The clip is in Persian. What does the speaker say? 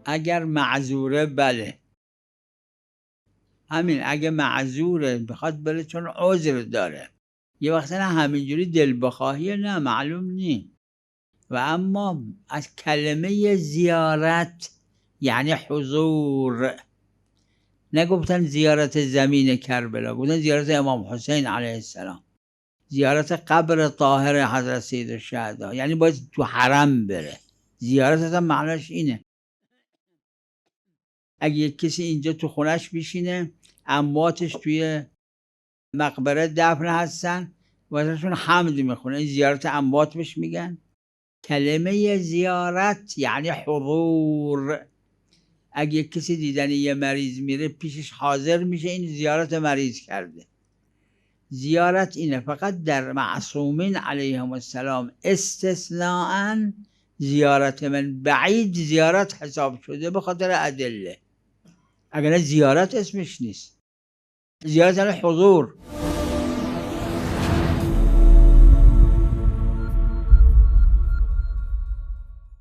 اگر معذوره بله، همین اگه معذوره بخواد بره چون عذر داره. یه وقت نه همینجوری دل بخواهیه، نه معلوم نی. و اما از کلمه زیارت یعنی حضور، نگفتن زیارت زمین کربلا، گفتن زیارت امام حسین علیه السلام، زیارت قبر طاهر حضرت سیدالشهدا، یعنی باید تو حرم بره. زیارت هم معناش اینه. اگه یک کسی اینجا تو خونش بشینه، امواتش توی مقبره دفن هستن و ازشون حمد میخونه، این زیارت اموات بهش میگن. کلمه زیارت یعنی حضور. اگه یک کسی دیدن یه مریض میره پیشش حاضر میشه، این زیارت مریض کرده. زیارت اینه. فقط در معصومین علیهم السلام استثناءً زیارت من بعید زیارت حساب شده به خاطر ادله، اگر زیارت اسمش نیست. زیارت یعنی حضور.